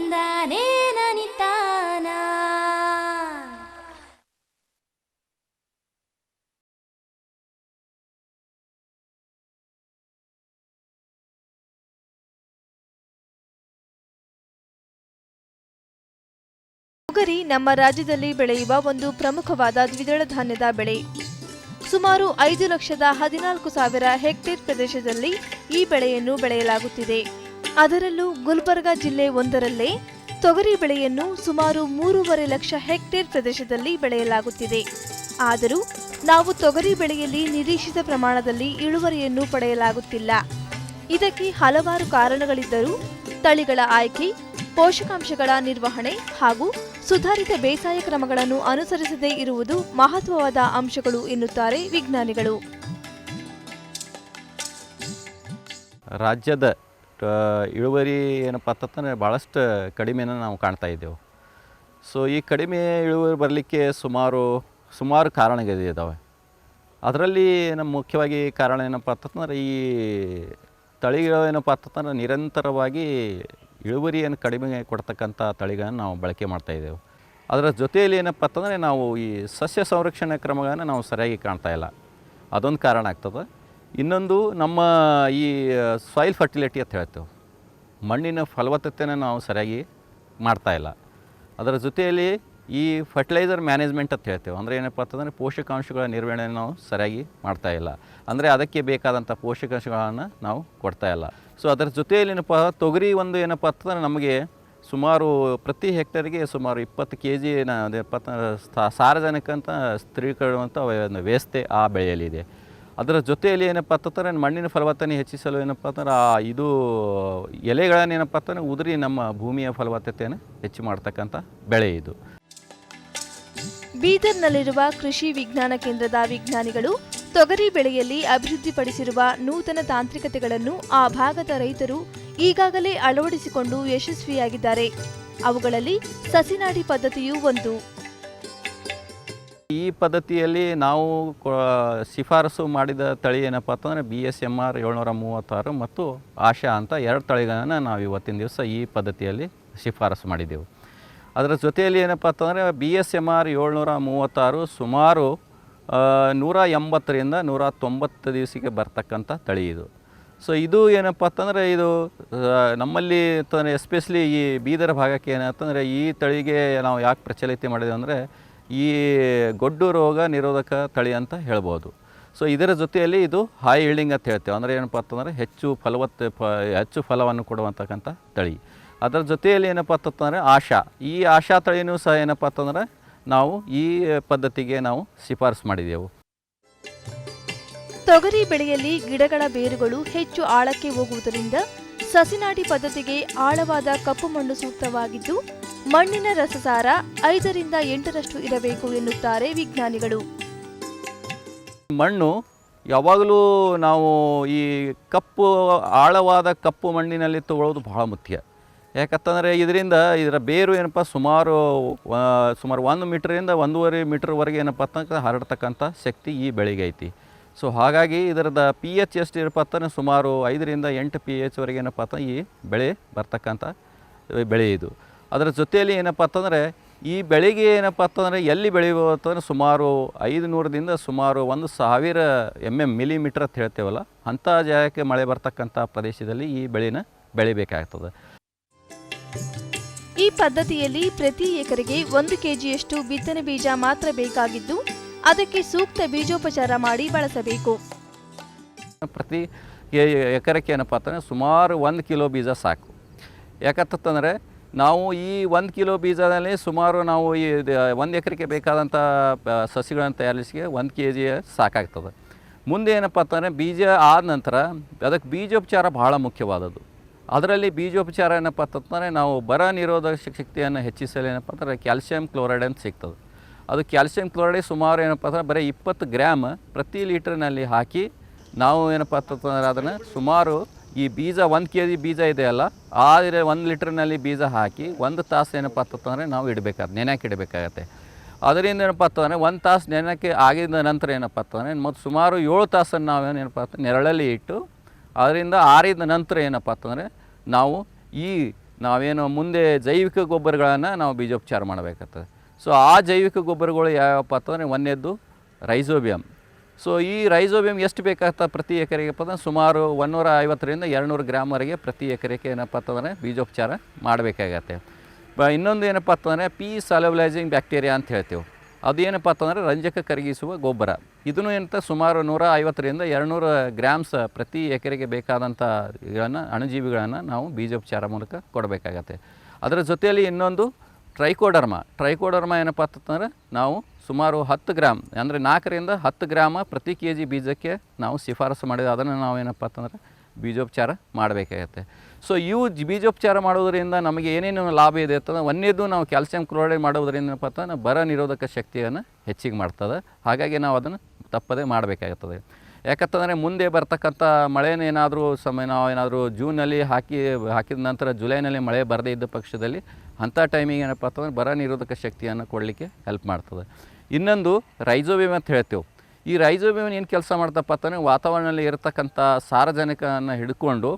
ತಂದಾನೇ ನನಿತಾನ. ತೊಗರಿ ನಮ್ಮ ರಾಜ್ಯದಲ್ಲಿ ಬೆಳೆಯುವ ಒಂದು ಪ್ರಮುಖವಾದ ದ್ವಿದಳ ಧಾನ್ಯದ ಬೆಳೆ. ಸುಮಾರು 5,14,000 ಹೆಕ್ಟೇರ್ ಪ್ರದೇಶದಲ್ಲಿ ಈ ಬೆಳೆಯನ್ನು ಬೆಳೆಯಲಾಗುತ್ತಿದೆ. ಅದರಲ್ಲೂ ಗುಲ್ಬರ್ಗಾ ಜಿಲ್ಲೆ ಒಂದರಲ್ಲೇ ತೊಗರಿ ಬೆಳೆಯನ್ನು ಸುಮಾರು 3.5 ಲಕ್ಷ ಹೆಕ್ಟೇರ್ ಪ್ರದೇಶದಲ್ಲಿ ಬೆಳೆಯಲಾಗುತ್ತಿದೆ. ಆದರೂ ನಾವು ತೊಗರಿ ಬೆಳೆಯಲ್ಲಿ ನಿರೀಕ್ಷಿತ ಪ್ರಮಾಣದಲ್ಲಿ ಇಳುವರಿಯನ್ನು ಪಡೆಯಲಾಗುತ್ತಿಲ್ಲ. ಇದಕ್ಕೆ ಹಲವಾರು ಕಾರಣಗಳಿದ್ದರೂ ತಳಿಗಳ ಆಯ್ಕೆ, ಪೋಷಕಾಂಶಗಳ ನಿರ್ವಹಣೆ ಹಾಗೂ ಸುಧಾರಿತ ಬೇಸಾಯ ಕ್ರಮಗಳನ್ನು ಅನುಸರಿಸದೇ ಇರುವುದು ಮಹತ್ವವಾದ ಅಂಶಗಳು ಎನ್ನುತ್ತಾರೆ ವಿಜ್ಞಾನಿಗಳು. ರಾಜ್ಯದ ಇಳುವರಿ ಏನಪ್ಪ ಅಂತಂದರೆ ಭಾಳಷ್ಟು ಕಡಿಮೆನ ನಾವು ಕಾಣ್ತಾ ಇದ್ದೇವೆ. ಸೊ ಈ ಕಡಿಮೆ ಇಳುವರಿ ಬರಲಿಕ್ಕೆ ಸುಮಾರು ಕಾರಣಗಳಿದ್ದಾವೆ. ಅದರಲ್ಲಿ ನಮ್ಮ ಮುಖ್ಯವಾಗಿ ಕಾರಣ ಏನಪ್ಪ ಅಂತಂದ್ರೆ ಈ ತಳಿಗಳು ಏನಪ್ಪ ಅಂತಂದ್ರೆ ನಿರಂತರವಾಗಿ ಇಳುವರಿಯನ್ನು ಕಡಿಮೆ ಕೊಡ್ತಕ್ಕಂಥ ತಳಿಗಳನ್ನು ನಾವು ಬಳಕೆ ಮಾಡ್ತಾಯಿದ್ದೆವು. ಅದರ ಜೊತೆಯಲ್ಲಿ ಏನಪ್ಪ ಅಂತಂದರೆ ನಾವು ಈ ಸಸ್ಯ ಸಂರಕ್ಷಣೆ ಕ್ರಮಗಳನ್ನು ನಾವು ಸರಿಯಾಗಿ ಕಾಣ್ತಾ ಇಲ್ಲ. ಅದೊಂದು ಕಾರಣ ಆಗ್ತದೆ. ಇನ್ನೊಂದು ನಮ್ಮ ಈ ಸಾಯಿಲ್ ಫರ್ಟಿಲಿಟಿ ಅಂತ ಹೇಳ್ತೇವೆ, ಮಣ್ಣಿನ ಫಲವತ್ತತೆಯನ್ನು ನಾವು ಸರಿಯಾಗಿ ಮಾಡ್ತಾಯಿಲ್ಲ. ಅದರ ಜೊತೆಯಲ್ಲಿ ಈ ಫರ್ಟಿಲೈಸರ್ ಮ್ಯಾನೇಜ್ಮೆಂಟ್ ಅಂತ ಹೇಳ್ತೇವೆ, ಅಂದರೆ ಏನಪ್ಪ ಅಂತಂದರೆ ಪೋಷಕಾಂಶಗಳ ನಿರ್ವಹಣೆಯನ್ನು ನಾವು ಸರಿಯಾಗಿ ಮಾಡ್ತಾಯಿಲ್ಲ. ಅಂದರೆ ಅದಕ್ಕೆ ಬೇಕಾದಂಥ ಪೋಷಕಾಂಶಗಳನ್ನು ನಾವು ಕೊಡ್ತಾಯಿಲ್ಲ. ಸೊ ಅದರ ಜೊತೆಯಲ್ಲಿ ಏನಪ್ಪ ತೊಗರಿ ಒಂದು ಏನಪ್ಪ ಅಂತಂದರೆ ನಮಗೆ ಸುಮಾರು ಪ್ರತಿ ಹೆಕ್ಟರ್ಗೆ ಸುಮಾರು 20 kg ಸಾರಜನಕ ಅಂತ ಸ್ಥಿರೀಕರಿಸುವಂಥ ಒಂದು ವ್ಯವಸ್ಥೆ ಆ ಬೆಳೆಯಲ್ಲಿದೆ. ಅದರ ಜೊತೆಯಲ್ಲಿ ಏನಪ್ಪ ಅಂತಂದರೆ ಮಣ್ಣಿನ ಫಲವತ್ತತೆ ಹೆಚ್ಚಿಸಲು ಏನಪ್ಪ ಅಂತಂದ್ರೆ ಇದು ಎಲೆಗಳನ್ನು ಏನಪ್ಪ ಅಂತಂದರೆ ಉದುರಿ ನಮ್ಮ ಭೂಮಿಯ ಫಲವತ್ತತೆಯನ್ನು ಹೆಚ್ಚು ಮಾಡ್ತಕ್ಕಂಥ ಬೆಳೆ ಇದು. ಬೀದರ್ನಲ್ಲಿರುವ ಕೃಷಿ ವಿಜ್ಞಾನ ಕೇಂದ್ರದ ವಿಜ್ಞಾನಿಗಳು ತೊಗರಿ ಬೆಳೆಯಲ್ಲಿ ಅಭಿವೃದ್ಧಿಪಡಿಸಿರುವ ನೂತನ ತಾಂತ್ರಿಕತೆಗಳನ್ನು ಆ ಭಾಗದ ರೈತರು ಈಗಾಗಲೇ ಅಳವಡಿಸಿಕೊಂಡು ಯಶಸ್ವಿಯಾಗಿದ್ದಾರೆ. ಅವುಗಳಲ್ಲಿ ಸಸಿನಾಡಿ ಪದ್ಧತಿಯೂ ಒಂದು. ಈ ಪದ್ಧತಿಯಲ್ಲಿ ನಾವು ಶಿಫಾರಸು ಮಾಡಿದ ತಳಿ ಏನಪ್ಪ ಅಂತಂದರೆ BSMR 736 ಮತ್ತು ಆಶಾ ಅಂತ 2 ತಳಿಗಳನ್ನು ನಾವು ಇವತ್ತಿನ ದಿವಸ ಈ ಪದ್ಧತಿಯಲ್ಲಿ ಶಿಫಾರಸು ಮಾಡಿದ್ದೆವು. ಅದರ ಜೊತೆಯಲ್ಲಿ ಏನಪ್ಪ ಅಂತಂದರೆ BSMR 736 ಸುಮಾರು 180ರಿಂದ 190 ದಿವಸಕ್ಕೆ ಬರ್ತಕ್ಕಂಥ ತಳಿ ಇದು. ಸೊ ಇದು ಏನಪ್ಪ ಅಂತಂದರೆ ಇದು ನಮ್ಮಲ್ಲಿ ಎಸ್ಪೆಷಲಿ ಈ ಬೀದರ್ ಭಾಗಕ್ಕೆ ಏನಂತಂದರೆ ಈ ತಳಿಗೆ ನಾವು ಯಾಕೆ ಪ್ರಚಲಿತ ಮಾಡಿದೆ ಅಂದರೆ ಈ ಗೊಡ್ಡು ರೋಗ ನಿರೋಧಕ ತಳಿ ಅಂತ ಹೇಳ್ಬೋದು. ಸೊ ಇದರ ಜೊತೆಯಲ್ಲಿ ಇದು ಹೈ ಈಲ್ಡಿಂಗ್ ಅಂತ ಹೇಳ್ತೇವೆ, ಅಂದರೆ ಏನಪ್ಪ ಅಂತಂದರೆ ಹೆಚ್ಚು ಫಲವನ್ನು ಕೊಡುವಂತಕ್ಕಂಥ ತಳಿ. ಅದರ ಜೊತೆಯಲ್ಲಿ ಏನಪ್ಪ ಅಂತಂದರೆ ಈ ಆಶಾ ತಳಿನೂ ಸಹ ಏನಪ್ಪ ಅಂತಂದರೆ ನಾವು ಈ ಪದ್ಧತಿಗೆ ನಾವು ಶಿಫಾರಸು ಮಾಡಿದೆವು. ತೊಗರಿ ಬೆಳೆಯಲ್ಲಿ ಗಿಡಗಳ ಬೇರುಗಳು ಹೆಚ್ಚು ಆಳಕ್ಕೆ ಹೋಗುವುದರಿಂದ ಸಸಿನಾಟಿ ಪದ್ಧತಿಗೆ ಆಳವಾದ ಕಪ್ಪು ಮಣ್ಣು ಸೂಕ್ತವಾಗಿದ್ದು ಮಣ್ಣಿನ ರಸಸಾರ 5ರಿಂದ 8ರಷ್ಟು ಇರಬೇಕು ಎನ್ನುತ್ತಾರೆ ವಿಜ್ಞಾನಿಗಳು. ಮಣ್ಣು ಯಾವಾಗಲೂ ನಾವು ಈ ಆಳವಾದ ಕಪ್ಪು ಮಣ್ಣಿನಲ್ಲಿ ತಗೊಳ್ಳೋದು ಬಹಳ ಮುಖ್ಯ. ಯಾಕಂತಂದರೆ ಇದರ ಬೇರು ಏನಪ್ಪ ಸುಮಾರು 1 ಮೀಟರಿಂದ 1.5 ಮೀಟರ್ವರೆಗೆ ಏನಪ್ಪ ಅಂತಂದ್ರೆ ಹರಡ್ತಕ್ಕಂಥ ಶಕ್ತಿ ಈ ಬೆಳೆಗೆ ಐತಿ. ಸೊ ಹಾಗಾಗಿ ಇದರದ pH ಎಷ್ಟು ಇರಪ್ಪ ಅಂತಂದರೆ ಸುಮಾರು 5ರಿಂದ 8 pH ವರೆಗೆ ಏನಪ್ಪ ಅಂತ ಈ ಬೆಳೆ ಬರ್ತಕ್ಕಂಥ ಬೆಳೆ ಇದು. ಅದರ ಜೊತೆಯಲ್ಲಿ ಏನಪ್ಪ ಅಂತಂದರೆ ಈ ಬೆಳೆಗೆ ಏನಪ್ಪ ಅಂತಂದರೆ ಎಲ್ಲಿ ಬೆಳೆಯುವುದು ಅಂತಂದರೆ ಸುಮಾರು 500ದಿಂದ ಸುಮಾರು 1,000 ಮಿಲಿಮೀಟರ್ ಅಂತ ಹೇಳ್ತೇವಲ್ಲ, ಅಂಥ ಜಾಗಕ್ಕೆ ಮಳೆ ಬರ್ತಕ್ಕಂಥ ಪ್ರದೇಶದಲ್ಲಿ ಈ ಬೆಳೆನ ಬೆಳಿಬೇಕಾಗ್ತದೆ. ಈ ಪದ್ಧತಿಯಲ್ಲಿ ಪ್ರತಿ ಎಕರೆಗೆ 1 kgಯಷ್ಟು ಬಿತ್ತನೆ ಬೀಜ ಮಾತ್ರ ಬೇಕಾಗಿದ್ದು ಅದಕ್ಕೆ ಸೂಕ್ತ ಬೀಜೋಪಚಾರ ಮಾಡಿ ಬಳಸಬೇಕು. ಪ್ರತಿ ಎಕರೆಗೆ ಏನಪ್ಪ ಅಂತಂದರೆ ಸುಮಾರು 1 ಕಿಲೋ ಬೀಜ ಸಾಕು. ಯಾಕಂತಂದರೆ ನಾವು ಈ 1 ಕಿಲೋ ಬೀಜದಲ್ಲಿ ಸುಮಾರು ನಾವು ಈ 1 ಎಕರೆಗೆ ಬೇಕಾದಂಥ ಸಸಿಗಳನ್ನು ತಯಾರಿಸಿಗೆ 1 kg ಸಾಕಾಗ್ತದೆ. ಮುಂದೆ ಏನಪ್ಪ ಅಂತಂದರೆ ಬೀಜ ಆದ ನಂತರ ಅದಕ್ಕೆ ಬೀಜೋಪಚಾರ ಬಹಳ ಮುಖ್ಯವಾದದ್ದು. ಅದರಲ್ಲಿ ಬೀಜೋಪಚಾರ ಏನಪ್ಪ ಅಂತಂದರೆ ನಾವು ಬರ ನಿರೋಧಕ ಶಕ್ತಿಯನ್ನು ಹೆಚ್ಚಿಸಲು ಏನಪ್ಪ ಅಂತಂದರೆ ಕ್ಯಾಲ್ಸಿಯಂ ಕ್ಲೋರೈಡ್ ಅಂತ ಸಿಗ್ತದೆ. ಅದು ಕ್ಯಾಲ್ಸಿಯಂ ಕ್ಲೋರೈಡ್ ಸುಮಾರು ಏನಪ್ಪ ಅಂತಂದರೆ ಬರೀ 20 ಗ್ರಾಮ್ ಪ್ರತಿ ಲೀಟರ್ನಲ್ಲಿ ಹಾಕಿ ನಾವು ಏನಪ್ಪ ಅಂತಂದರೆ ಅದನ್ನು ಸುಮಾರು ಈ ಬೀಜ 1 kg ಬೀಜ ಇದೆಯಲ್ಲ, ಆ 1 ಲೀಟರ್ನಲ್ಲಿ ಬೀಜ ಹಾಕಿ 1 ತಾಸು ಏನಪ್ಪ ಅಂತಂದರೆ ನಾವು ನೆನೆಯಕ್ಕೆ ಇಡಬೇಕಾಗತ್ತೆ. ಅದರಿಂದ ಏನಪ್ಪ ಅಂತಂದರೆ 1 ತಾಸು ನೆನೆಯಕ್ಕೆ ಆಗಿದ ನಂತರ ಏನಪ್ಪ ಅಂತಂದರೆ ಮತ್ತು ಸುಮಾರು 7 ತಾಸನ್ನು ನಾವು ಏನಪ್ಪ ಅಂತ ನೆರಳಲ್ಲಿ ಇಟ್ಟು ಅದರಿಂದ ಆರಿದ ನಂತರ ಏನಪ್ಪ ಅಂತಂದರೆ ನಾವು ಈ ನಾವೇನು ಮುಂದೆ ಜೈವಿಕ ಗೊಬ್ಬರಗಳನ್ನು ನಾವು ಬೀಜೋಪಚಾರ ಮಾಡಬೇಕಾಗ್ತದೆ. ಸೊ ಆ ಜೈವಿಕ ಗೊಬ್ಬರಗಳು ಯಾವಪ್ಪ ಅಂತಂದರೆ ಒಂದನೇದ್ದು ರೈಸೋಬಿಯಮ್. ಸೊ ಈ ರೈಸೋಬಿಯಮ್ ಎಷ್ಟು ಬೇಕಾಗ್ತದೆ ಪ್ರತಿ ಎಕರೆಗಪ್ಪ ಅಂದ್ರೆ ಸುಮಾರು 150ರಿಂದ 200 ಗ್ರಾಮ್ವರೆಗೆ ಪ್ರತಿ ಎಕರೆಗೆ ಏನಪ್ಪ ಅಂತಂದರೆ ಬೀಜೋಪಚಾರ ಮಾಡಬೇಕಾಗತ್ತೆ. ಇನ್ನೊಂದು ಏನಪ್ಪ ಅಂತಂದರೆ ಪಿ ಸಾಲ್ಯುಬಲೈಸಿಂಗ್ ಬ್ಯಾಕ್ಟೀರಿಯಾ ಅಂತ ಹೇಳ್ತೀವಿ. ಅದೇನಪ್ಪ ಅಂತಂದರೆ ರಂಜಕ ಕರಗಿಸುವ ಗೊಬ್ಬರ. ಇದನ್ನು ಏನಂತ ಸುಮಾರು 150ರಿಂದ 200 ಗ್ರಾಮ್ಸ್ ಪ್ರತಿ ಎಕರೆಗೆ ಬೇಕಾದಂಥ ಅಣುಜೀವಿಗಳನ್ನು ನಾವು ಬೀಜೋಪಚಾರ ಮೂಲಕ ಕೊಡಬೇಕಾಗತ್ತೆ. ಅದರ ಜೊತೆಯಲ್ಲಿ ಇನ್ನೊಂದು ಟ್ರೈಕೋಡರ್ಮ ಏನಪ್ಪ ಅಂತಂದರೆ ನಾವು ಸುಮಾರು 10 ಗ್ರಾಮ್ ಅಂದರೆ 4ರಿಂದ 10 ಗ್ರಾಮ ಪ್ರತಿ ಕೆ ಜಿ ಬೀಜಕ್ಕೆ ನಾವು ಶಿಫಾರಸು ಮಾಡಿದ್ರೆ ಅದನ್ನು ನಾವು ಏನಪ್ಪ ಅಂತಂದರೆ ಬೀಜೋಪಚಾರ ಮಾಡಬೇಕಾಗತ್ತೆ. ಸೊ ಇವು ಬೀಜೋಪಚಾರ ಮಾಡೋದರಿಂದ ನಮಗೆ ಏನೇನು ಲಾಭ ಇದೆ ಅಂತಂದರೆ ಒಂದನೇದು ನಾವು ಕ್ಯಾಲ್ಸಿಯಂ ಕ್ಲೋರೈಡ್ ಮಾಡೋದರಿಂದ ಏನಪ್ಪ ಅಂತಂದರೆ ಬರ ನಿರೋಧಕ ಶಕ್ತಿಯನ್ನು ಹೆಚ್ಚಿಗೆ ಮಾಡ್ತದೆ. ಹಾಗಾಗಿ ನಾವು ಅದನ್ನು ತಪ್ಪದೇ ಮಾಡಬೇಕಾಗುತ್ತದೆ. ಯಾಕಂತಂದರೆ ಮುಂದೆ ಬರ್ತಕ್ಕಂಥ ಮಳೆನೇನಾದರೂ ನಾವೇನಾದರೂ ಜೂನಲ್ಲಿ ಹಾಕಿದ ನಂತರ ಜುಲೈನಲ್ಲಿ ಮಳೆ ಬರದೇ ಇದ್ದ ಪಕ್ಷದಲ್ಲಿ ಅಂಥ ಟೈಮಿಗೆ ಏನಪ್ಪ ಅಂತಂದರೆ ಬರ ನಿರೋಧಕ ಶಕ್ತಿಯನ್ನು ಕೊಡಲಿಕ್ಕೆ ಹೆಲ್ಪ್ ಮಾಡ್ತದೆ. ಇನ್ನೊಂದು ರೈಸೋಬಿಯಮ್ ಅಂತ ಹೇಳ್ತೇವೆ. ಈ ರೈಸೋಬಿಯಮ್ ಏನು ಕೆಲಸ ಮಾಡ್ತಪ್ಪ ಅಂತಂದರೆ ವಾತಾವರಣದಲ್ಲಿ ಇರತಕ್ಕಂಥ ಸಾರಜನಕವನ್ನು ಹಿಡ್ಕೊಂಡು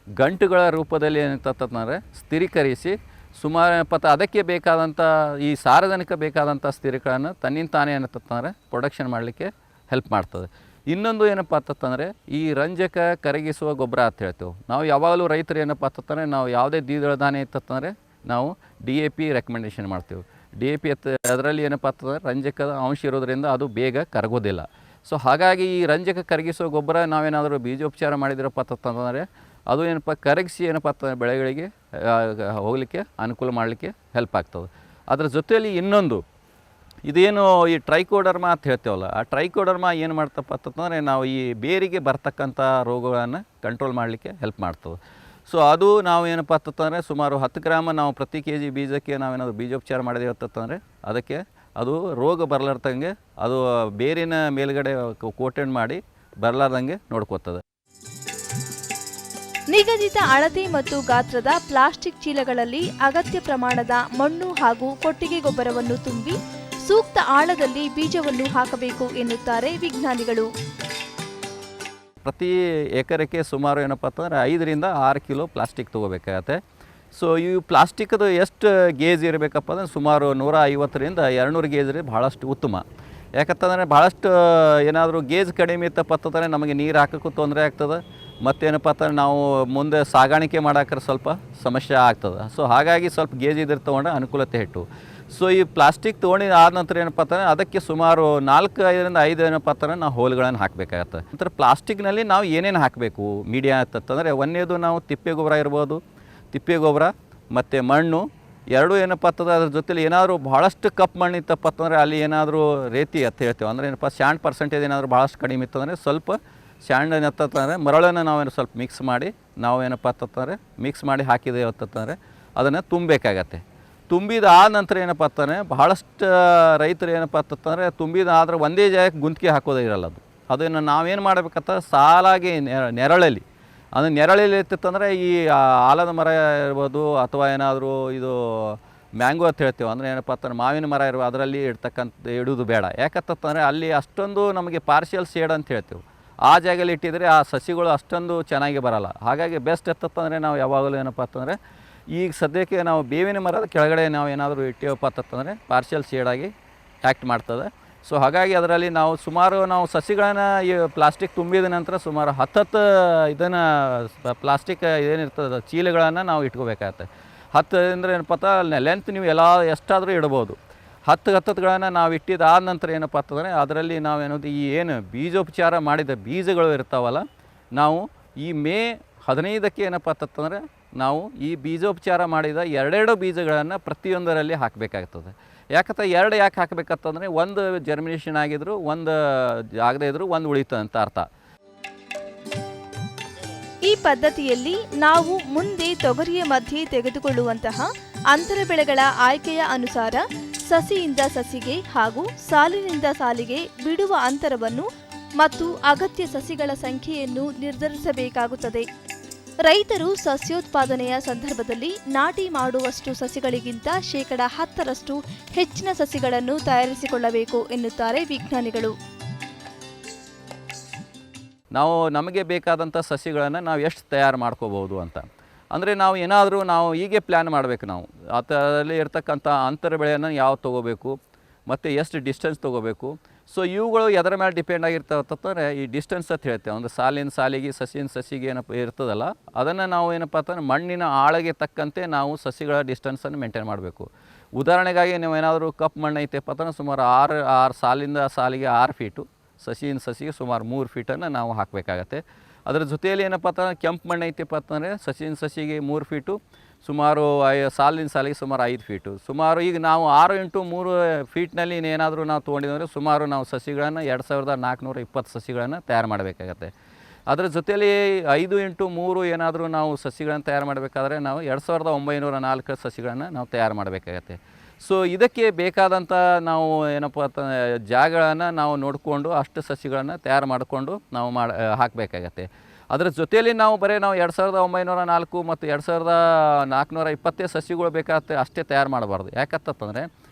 ಗಂಟುಗಳ ರೂಪದಲ್ಲಿ ಏನಂತಂದರೆ ಸ್ಥಿರೀಕರಿಸಿ ಸುಮಾರು ಅದಕ್ಕೆ ಬೇಕಾದಂಥ ಈ ಸಾರಜನಕ ಬೇಕಾದಂಥ ಸ್ಥಿರಗಳನ್ನು ತನ್ನಿಂದ ತಾನೇ ಏನಂತಂದರೆ ಪ್ರೊಡಕ್ಷನ್ ಮಾಡಲಿಕ್ಕೆ ಹೆಲ್ಪ್ ಮಾಡ್ತದೆ. ಇನ್ನೊಂದು ಏನಪ್ಪ ಅಂತಂದರೆ ಈ ರಂಜಕ ಕರಗಿಸುವ ಗೊಬ್ಬರ ಅಂತ ಹೇಳ್ತೇವೆ. ನಾವು ಯಾವಾಗಲೂ ರೈತರು ಏನಪ್ಪ ಅಂತಂದರೆ ನಾವು ಯಾವುದೇ ದ್ವಿದಳ ಧಾನ್ಯ ಇತ್ತಂದರೆ ನಾವು DAP ರೆಕಮೆಂಡೇಷನ್ ಮಾಡ್ತೀವಿ. DAP ಅದರಲ್ಲಿ ಏನಪ್ಪ ಅಂತಂದರೆ ರಂಜಕದ ಅಂಶ ಇರೋದರಿಂದ ಅದು ಬೇಗ ಕರಗೋದಿಲ್ಲ. ಸೊ ಹಾಗಾಗಿ ಈ ರಂಜಕ ಕರಗಿಸುವ ಗೊಬ್ಬರ ನಾವೇನಾದರೂ ಬೀಜೋಪಚಾರ ಮಾಡಿದ್ರಪ್ಪ ಅಂತಂದರೆ ಅದು ಏನಪ್ಪ ಕರಗಿಸಿ ಏನಪ್ಪ ಅಂತಂದರೆ ಬೆಳೆಗಳಿಗೆ ಹೋಗಲಿಕ್ಕೆ ಅನುಕೂಲ ಮಾಡಲಿಕ್ಕೆ ಹೆಲ್ಪ್ ಆಗ್ತದೆ. ಅದರ ಜೊತೆಯಲ್ಲಿ ಇನ್ನೊಂದು ಇದೇನು ಈ ಟ್ರೈಕೋಡರ್ಮ ಅಂತ ಹೇಳ್ತೇವಲ್ಲ, ಆ ಟ್ರೈಕೋಡರ್ಮ ಏನು ಮಾಡ್ತಪ್ಪ ಅಂತಂದರೆ ನಾವು ಈ ಬೇರಿಗೆ ಬರ್ತಕ್ಕಂಥ ರೋಗಗಳನ್ನು ಕಂಟ್ರೋಲ್ ಮಾಡಲಿಕ್ಕೆ ಹೆಲ್ಪ್ ಮಾಡ್ತದೆ. ಸೊ ಅದು ನಾವು ಏನಪ್ಪ ಅಂತಂದರೆ ಸುಮಾರು 10 ಗ್ರಾಮ ನಾವು ಪ್ರತಿ ಕೆ ಜಿ ಬೀಜಕ್ಕೆ ನಾವೇನಾದರೂ ಬೀಜೋಪಚಾರ ಮಾಡಿದೇವೆ ಅಂತಂದರೆ ಅದಕ್ಕೆ ಅದು ರೋಗ ಬರಲಾರ್ದಂಗೆ ಅದು ಬೇರಿನ ಮೇಲ್ಗಡೆ ಕೋಟೆಡ್ ಮಾಡಿ ಬರಲಾರ್ದಂಗೆ ನೋಡ್ಕೋತದೆ. ನಿಗದಿತ ಅಳತೆ ಮತ್ತು ಗಾತ್ರದ ಪ್ಲಾಸ್ಟಿಕ್ ಚೀಲಗಳಲ್ಲಿ ಅಗತ್ಯ ಪ್ರಮಾಣದ ಮಣ್ಣು ಹಾಗೂ ಕೊಟ್ಟಿಗೆ ಗೊಬ್ಬರವನ್ನು ತುಂಬಿ ಸೂಕ್ತ ಆಳದಲ್ಲಿ ಬೀಜವನ್ನು ಹಾಕಬೇಕು ಎನ್ನುತ್ತಾರೆ ವಿಜ್ಞಾನಿಗಳು. ಪ್ರತಿ ಎಕರೆಗೆ ಸುಮಾರು ಏನಪ್ಪ ಅಂತಂದರೆ 5ರಿಂದ 6 ಕಿಲೋ ಪ್ಲಾಸ್ಟಿಕ್ ತೊಗೋಬೇಕಾಗತ್ತೆ. ಸೊ ಈ ಪ್ಲಾಸ್ಟಿಕ್ದು ಎಷ್ಟು ಗೇಜ್ ಇರಬೇಕಪ್ಪ ಅಂದರೆ ಸುಮಾರು 150ರಿಂದ 200 ಗೇಜ್ ಇದ್ರೆ ಭಾಳಷ್ಟು ಉತ್ತಮ. ಯಾಕಂತಂದರೆ ಭಾಳಷ್ಟು ಏನಾದರೂ ಗೇಜ್ ಕಡಿಮೆ ಇತ್ತಪ್ಪ ಅಂತಂದರೆ ನಮಗೆ ನೀರು ಹಾಕೋಕ್ಕೂ ತೊಂದರೆ ಆಗ್ತದೆ. ಮತ್ತೇನಪ್ಪ ಅಂತಂದ್ರೆ ನಾವು ಮುಂದೆ ಸಾಗಾಣಿಕೆ ಮಾಡೋಕೆ ಸ್ವಲ್ಪ ಸಮಸ್ಯೆ ಆಗ್ತದೆ. ಸೊ ಹಾಗಾಗಿ ಸ್ವಲ್ಪ ಗೇಜ್ ಇದ್ರೆ ತೊಗೊಂಡು ಅನುಕೂಲತೆ ಹೆಚ್ಚು. ಸೊ ಈ ಪ್ಲಾಸ್ಟಿಕ್ ತೊಗೊಂಡು ಆದ ನಂತರ ಏನಪ್ಪ ಅಂತಂದರೆ ಅದಕ್ಕೆ ಸುಮಾರು 4-5ರಿಂದ 5 ಏನಪ್ಪ ಅಂತಂದರೆ ನಾವು ಹೋಲ್ಗಳನ್ನು ಹಾಕಬೇಕಾಗತ್ತೆ. ನಂತರ ಪ್ಲಾಸ್ಟಿಕ್ನಲ್ಲಿ ನಾವು ಏನೇನು ಹಾಕಬೇಕು ಮೀಡಿಯಾ ಅಂತಂದರೆ ಒಂದೇದು ನಾವು ತಿಪ್ಪೆ ಗೊಬ್ಬರ ಇರ್ಬೋದು, ತಿಪ್ಪೆ ಗೊಬ್ಬರ ಮತ್ತು ಮಣ್ಣು ಎರಡೂ ಏನಪ್ಪ ಅಂತಂದ್ರೆ ಅದ್ರ ಜೊತೆಲಿ ಏನಾದರೂ ಭಾಳಷ್ಟು ಕಪ್ಪು ಮಣ್ಣು ಇತ್ತಪ್ಪ ಅಂತಂದರೆ ಅಲ್ಲಿ ಏನಾದರೂ ರೇತಿ ಅಂತ ಹೇಳ್ತೇವೆ. ಅಂದರೆ ಏನಪ್ಪ ಸ್ಯಾಂಡ್ ಪರ್ಸೆಂಟೇಜ್ ಏನಾದರೂ ಭಾಳಷ್ಟು ಕಡಿಮೆ ಇತ್ತಂದರೆ ಸ್ವಲ್ಪ ಸ್ಯಾಂಡ್ ಏನತ್ತಂದರೆ ಮರಳನ್ನು ನಾವೇನು ಸ್ವಲ್ಪ ಮಿಕ್ಸ್ ಮಾಡಿ ನಾವೇನಪ್ಪ ಅಂತಂದರೆ ಮಿಕ್ಸ್ ಮಾಡಿ ಹಾಕಿದ್ದೇವೆ ಅಂತಂದರೆ ಅದನ್ನು ತುಂಬಬೇಕಾಗತ್ತೆ. ತುಂಬಿದ ಆದ ನಂತರ ಏನಪ್ಪ ಅಂತಂದರೆ ಭಾಳಷ್ಟು ರೈತರು ಏನಪ್ಪ ಅಂತಂದರೆ ತುಂಬಿದ ಆದರೆ ಒಂದೇ ಜಾಗಕ್ಕೆ ಗುಂತಿಗೆ ಹಾಕೋದೇ ಇರಲ್ಲ. ಅದನ್ನು ನಾವೇನು ಮಾಡಬೇಕಂತ ಸಾಲಾಗಿ ನೆರಳಲ್ಲಿ ಅದು ನೆರಳಲ್ಲಿ ಇರ್ತಂದರೆ ಈ ಆಲದ ಮರ ಇರ್ಬೋದು ಅಥವಾ ಏನಾದರೂ ಇದು ಮ್ಯಾಂಗೋ ಅಂತ ಹೇಳ್ತೇವೆ. ಅಂದರೆ ಏನಪ್ಪ ಅಂತಂದ್ರೆ ಮಾವಿನ ಮರ ಇರುವ ಅದರಲ್ಲಿ ಇಡೋದು ಬೇಡ. ಯಾಕಂತಂದರೆ ಅಲ್ಲಿ ಅಷ್ಟೊಂದು ನಮಗೆ ಪಾರ್ಷಿಯಲ್ ಶೇಡ್ ಅಂತ ಹೇಳ್ತೇವೆ. ಆ ಜಾಗದಲ್ಲಿ ಇಟ್ಟಿದ್ರೆ ಆ ಸಸಿಗಳು ಅಷ್ಟೊಂದು ಚೆನ್ನಾಗಿ ಬರೋಲ್ಲ. ಹಾಗಾಗಿ ಬೆಸ್ಟ್ ಎತ್ತಂದರೆ ನಾವು ಯಾವಾಗಲೂ ಏನಪ್ಪ ಅಂತಂದರೆ ಈಗ ಸದ್ಯಕ್ಕೆ ನಾವು ಬೇವಿನ ಮರದ ಕೆಳಗಡೆ ನಾವು ಏನಾದರೂ ಇಟ್ಟೇವಪ್ಪ ಅಂತಂದರೆ ಪಾರ್ಷಿಯಲ್ ಶೇಡಾಗಿ ಆ್ಯಕ್ಟ್ ಮಾಡ್ತದೆ. ಸೊ ಹಾಗಾಗಿ ಅದರಲ್ಲಿ ನಾವು ಸುಮಾರು ನಾವು ಸಸಿಗಳನ್ನು ಈ ಪ್ಲಾಸ್ಟಿಕ್ ತುಂಬಿದ ನಂತರ ಸುಮಾರು 10 ಇದನ್ನು ಪ್ಲಾಸ್ಟಿಕ್ ಏನಿರ್ತದೆ ಚೀಲಗಳನ್ನು ನಾವು ಇಟ್ಕೋಬೇಕಾಗತ್ತೆ. 10 ಅಂದರೆ ಏನಪ್ಪ ಅಂತ ಲೆಂತ್ ನೀವು ಎಷ್ಟಾದರೂ ಇಡ್ಬೋದು. 10 ನಾವು ಇಟ್ಟಿದ್ದಾದ ನಂತರ ಏನಪ್ಪ ಅಂತಂದರೆ ಅದರಲ್ಲಿ ನಾವೇನೋದು ಈ ಏನು ಬೀಜೋಪಚಾರ ಮಾಡಿದ ಬೀಜಗಳು ಇರ್ತಾವಲ್ಲ, ನಾವು ಈ ಮೇ 15ಕ್ಕೆ ಏನಪ್ಪ ಅಂತಂದರೆ ನಾವು ಈ ಬೀಜೋಪಚಾರ ಮಾಡಿದ 2 ಬೀಜಗಳನ್ನು ಪ್ರತಿಯೊಂದರಲ್ಲಿ ಹಾಕಬೇಕಾಗ್ತದೆ. ಯಾಕಂತ 2 ಯಾಕೆ ಹಾಕಬೇಕಂತಂದರೆ ಒಂದು ಜರ್ಮಿನೇಷನ್ ಆಗಿದ್ರು, ಒಂದು ಆಗದೇ ಇದ್ದರೂ ಒಂದು ಉಳಿತು ಅಂತ ಅರ್ಥ. ಈ ಪದ್ಧತಿಯಲ್ಲಿ ನಾವು ಮುಂದೆ ತೊಗರಿಯ ಮಧ್ಯೆ ತೆಗೆದುಕೊಳ್ಳುವಂತಹ ಅಂತರ ಬೆಳೆಗಳ ಆಯ್ಕೆಯ ಅನುಸಾರ ಸಸಿಯಿಂದ ಸಸಿಗೆ ಹಾಗೂ ಸಾಲಿನಿಂದ ಸಾಲಿಗೆ ಬಿಡುವ ಅಂತರವನ್ನು ಮತ್ತು ಅಗತ್ಯ ಸಸಿಗಳ ಸಂಖ್ಯೆಯನ್ನು ನಿರ್ಧರಿಸಬೇಕಾಗುತ್ತದೆ. ರೈತರು ಸಸ್ಯೋತ್ಪಾದನೆಯ ಸಂದರ್ಭದಲ್ಲಿ ನಾಟಿ ಮಾಡುವಷ್ಟು ಸಸಿಗಳಿಗಿಂತ 10% ಹೆಚ್ಚಿನ ಸಸಿಗಳನ್ನು ತಯಾರಿಸಿಕೊಳ್ಳಬೇಕು ಎನ್ನುತ್ತಾರೆ ವಿಜ್ಞಾನಿಗಳು. ನಮಗೆ ಬೇಕಾದಂಥ ಸಸಿಗಳನ್ನು ನಾವು ಎಷ್ಟು ತಯಾರು ಮಾಡ್ಕೋಬೋದು ಅಂತ ಅಂದರೆ ನಾವು ಏನಾದರೂ ನಾವು ಹೀಗೆ ಪ್ಲ್ಯಾನ್ ಮಾಡಬೇಕು. ನಾವು ಅದರಲ್ಲಿ ಇರ್ತಕ್ಕಂಥ ಅಂತರ ಬೆಳೆಯನ್ನು ಯಾವ್ದು ತೊಗೋಬೇಕು ಮತ್ತು ಎಷ್ಟು ಡಿಸ್ಟೆನ್ಸ್ ತೊಗೋಬೇಕು. ಸೊ ಇವುಗಳು ಎದರ ಮೇಲೆ ಡಿಪೆಂಡ್ ಆಗಿರ್ತಾವಂತಂದರೆ ಈ ಡಿಸ್ಟೆನ್ಸ್ ಅಂತ ಹೇಳ್ತೇವೆ. ಒಂದು ಸಾಲಿನ ಸಾಲಿಗೆ ಸಸಿನ ಸಸಿಗೆ ಏನಪ್ಪ ಇರ್ತದಲ್ಲ, ಅದನ್ನು ನಾವು ಏನಪ್ಪ ಅಂತಂದ್ರೆ ಮಣ್ಣಿನ ಆಳಗೆ ತಕ್ಕಂತೆ ನಾವು ಸಸಿಗಳ ಡಿಸ್ಟೆನ್ಸನ್ನು ಮೇಂಟೈನ್ ಮಾಡಬೇಕು. ಉದಾಹರಣೆಗಾಗಿ ನೀವು ಏನಾದರೂ ಕಪ್ಪು ಮಣ್ಣು ಐತೆಪ್ಪ ಅಂತಂದ್ರೆ ಸುಮಾರು ಆರು ಸಾಲಿಂದ ಸಾಲಿಗೆ 6 ಫೀಟು, ಸಸಿಯಿಂದ ಸಸಿಗೆ ಸುಮಾರು 3 ಫೀಟನ್ನು ನಾವು ಹಾಕಬೇಕಾಗತ್ತೆ. ಅದರ ಜೊತೆಯಲ್ಲಿ ಏನಪ್ಪ ಅಂತಂದ್ರೆ ಕೆಂಪು ಮಣ್ಣು ಐತೆಪ್ಪ ಅಂತಂದರೆ ಸಸಿಯಿಂದ ಸಸಿಗೆ 3 ಫೀಟು, ಸುಮಾರು ಸಾಲಿನ ಸಾಲಿಗೆ ಸುಮಾರು 5 ಫೀಟು. ಸುಮಾರು ಈಗ ನಾವು 6 ಇಂಟು 3 ಫೀಟ್ನಲ್ಲಿ ಏನಾದರೂ ನಾವು ತೊಗೊಂಡಿದ್ರೆ ಸುಮಾರು ನಾವು ಸಸಿಗಳನ್ನು 2420 ಸಸಿಗಳನ್ನು ತಯಾರು ಮಾಡಬೇಕಾಗತ್ತೆ. ಅದರ ಜೊತೆಯಲ್ಲಿ 5 ಇಂಟು 3 ಏನಾದರೂ ನಾವು ಸಸಿಗಳನ್ನು ತಯಾರು ಮಾಡಬೇಕಾದ್ರೆ ನಾವು 2904 ಸಸಿಗಳನ್ನು ನಾವು ತಯಾರು ಮಾಡಬೇಕಾಗತ್ತೆ. ಸೊ ಇದಕ್ಕೆ ಬೇಕಾದಂಥ ನಾವು ಏನಪ್ಪ ಅಂತ ಜಾಗಗಳನ್ನು ನಾವು ನೋಡಿಕೊಂಡು ಅಷ್ಟು ಸಸಿಗಳನ್ನು ತಯಾರು ಮಾಡಿಕೊಂಡು ನಾವು ಹಾಕಬೇಕಾಗತ್ತೆ. ಅದರ ಜೊತೆಯಲ್ಲಿ ನಾವು 2904 ಮತ್ತು 2420 ಸಸಿಗಳು ಬೇಕಾಗುತ್ತೆ ಅಷ್ಟೇ ತಯಾರು ಮಾಡಬಾರ್ದು. ಯಾಕಂತಂದರೆ